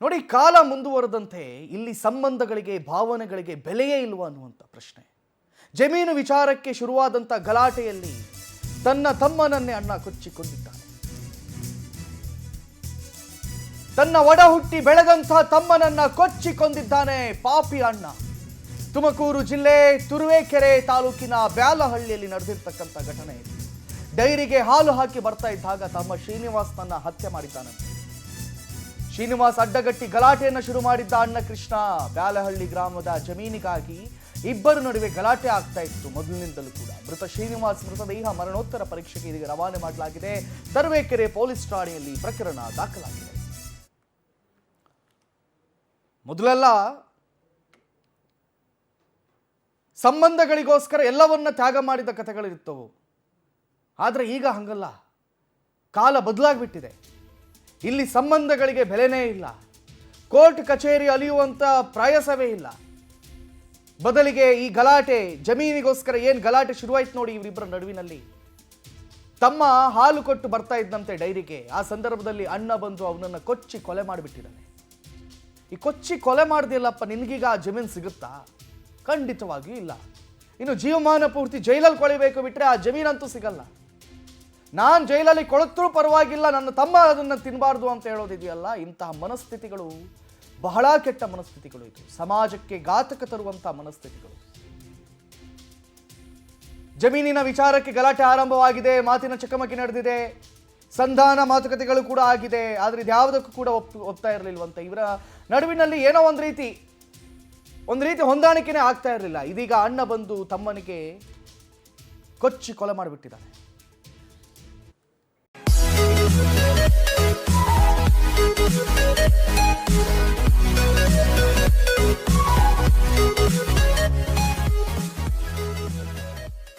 ನೋಡಿ, ಕಾಲ ಮುಂದುವರೆದಂತೆ ಇಲ್ಲಿ ಸಂಬಂಧಗಳಿಗೆ ಭಾವನೆಗಳಿಗೆ ಬೆಲೆಯೇ ಇಲ್ವಾ ಅನ್ನುವಂಥ ಪ್ರಶ್ನೆ. ಜಮೀನು ವಿಚಾರಕ್ಕೆ ಶುರುವಾದಂಥ ಗಲಾಟೆಯಲ್ಲಿ ತನ್ನ ತಮ್ಮನನ್ನೇ ಅಣ್ಣ ಕೊಚ್ಚಿಕೊಂಡಿದ್ದಾನೆ. ತನ್ನ ಒಡ ಹುಟ್ಟಿ ಬೆಳೆದಂಥ ತಮ್ಮನನ್ನ ಕೊಚ್ಚಿಕೊಂಡಿದ್ದಾನೆ ಪಾಪಿ ಅಣ್ಣ. ತುಮಕೂರು ಜಿಲ್ಲೆ ತುರುವೇಕೆರೆ ತಾಲೂಕಿನ ಬ್ಯಾಲಹಳ್ಳಿಯಲ್ಲಿ ನಡೆದಿರ್ತಕ್ಕಂಥ ಘಟನೆ ಇದು. ಡೈರಿಗೆ ಹಾಲು ಹಾಕಿ ಬರ್ತಾ ಇದ್ದಾಗ ತಮ್ಮ ಶ್ರೀನಿವಾಸ್ನನ್ನ ಹತ್ಯೆ ಮಾಡಿದ್ದಾನಂತೆ. ಶ್ರೀನಿವಾಸ್ ಅಡ್ಡಗಟ್ಟಿ ಗಲಾಟೆಯನ್ನು ಶುರು ಮಾಡಿದ್ದ ಅಣ್ಣ ಕೃಷ್ಣ. ಬ್ಯಾಲಹಳ್ಳಿ ಗ್ರಾಮದ ಜಮೀನಿಗಾಗಿ ಇಬ್ಬರ ನಡುವೆ ಗಲಾಟೆ ಆಗ್ತಾ ಇತ್ತು ಮೊದಲಿನಿಂದಲೂ ಕೂಡ. ಮೃತ ಶ್ರೀನಿವಾಸ್ ಮೃತದೇಹ ಮರಣೋತ್ತರ ಪರೀಕ್ಷೆಗೆ ಇದೀಗ ರವಾನೆ ಮಾಡಲಾಗಿದೆ. ತುರುವೇಕೆರೆ ಪೊಲೀಸ್ ಠಾಣೆಯಲ್ಲಿ ಪ್ರಕರಣ ದಾಖಲಾಗಿದೆ. ಮೊದಲೆಲ್ಲ ಸಂಬಂಧಗಳಿಗೋಸ್ಕರ ಎಲ್ಲವನ್ನ ತ್ಯಾಗ ಮಾಡಿದ ಕಥೆಗಳಿರುತ್ತವು. ಆದರೆ ಈಗ ಹಂಗಲ್ಲ, ಕಾಲ ಬದಲಾಗ್ಬಿಟ್ಟಿದೆ. ಇಲ್ಲಿ ಸಂಬಂಧಗಳಿಗೆ ಬೆಲೆನೇ ಇಲ್ಲ. ಕೋರ್ಟ್ ಕಚೇರಿ ಅಲಿಯುವಂಥ ಪ್ರಯಾಸವೇ ಇಲ್ಲ. ಬದಲಿಗೆ ಈ ಗಲಾಟೆ, ಜಮೀನಿಗೋಸ್ಕರ ಏನು ಗಲಾಟೆ ಶುರುವಾಯ್ತು ನೋಡಿ ಇವರಿಬ್ಬರ ನಡುವಿನಲ್ಲಿ. ತಮ್ಮ ಹಾಲು ಕೊಟ್ಟು ಬರ್ತಾ ಇದ್ದಂತೆ ಡೈರಿಗೆ. ಆ ಸಂದರ್ಭದಲ್ಲಿ ಅಣ್ಣ ಬಂದು ಅವನನ್ನು ಕೊಚ್ಚಿ ಕೊಲೆ ಮಾಡಿಬಿಟ್ಟಿದ್ದಾನೆ. ಈ ಕೊಚ್ಚಿ ಕೊಲೆ ಮಾಡ್ದಿಲ್ಲಪ್ಪ, ನಿನಗೀಗ ಆ ಜಮೀನು ಸಿಗುತ್ತಾ? ಖಂಡಿತವಾಗಿಯೂ ಇಲ್ಲ. ಇನ್ನು ಜೀವಮಾನ ಪೂರ್ತಿ ಜೈಲಲ್ಲಿ ಕೊಳಿಬೇಕು ಬಿಟ್ಟರೆ ಆ ಜಮೀನಂತೂ ಸಿಗಲ್ಲ. ನಾನು ಜೈಲಲ್ಲಿ ಕೊಳತ್ರೂ ಪರವಾಗಿಲ್ಲ, ನನ್ನ ತಮ್ಮ ಅದನ್ನು ತಿನ್ನಬಾರ್ದು ಅಂತ ಹೇಳೋದಿದೆಯಲ್ಲ, ಇಂತಹ ಮನಸ್ಥಿತಿಗಳು ಬಹಳ ಕೆಟ್ಟ ಮನಸ್ಥಿತಿಗಳು. ಇದು ಸಮಾಜಕ್ಕೆ ಘಾತಕ ತರುವಂತಹ ಮನಸ್ಥಿತಿಗಳು. ಜಮೀನಿನ ವಿಚಾರಕ್ಕೆ ಗಲಾಟೆ ಆರಂಭವಾಗಿದೆ, ಮಾತಿನ ಚಕಮಕಿ ನಡೆದಿದೆ, ಸಂಧಾನ ಮಾತುಕತೆಗಳು ಕೂಡ ಆಗಿದೆ. ಆದರೆ ಇದ್ಯಾವುದಕ್ಕೂ ಕೂಡ ಒಪ್ತಾ ಇರಲಿಲ್ವಂತೆ. ಇವರ ನಡುವಿನಲ್ಲಿ ಏನೋ ಒಂದು ರೀತಿ ಹೊಂದಾಣಿಕೆನೇ ಆಗ್ತಾ ಇರಲಿಲ್ಲ. ಇದೀಗ ಅಣ್ಣ ಬಂದು ತಮ್ಮನಿಗೆ ಕೊಚ್ಚಿ ಕೊಲೆ ಮಾಡಿಬಿಟ್ಟಿದ್ದಾನೆ.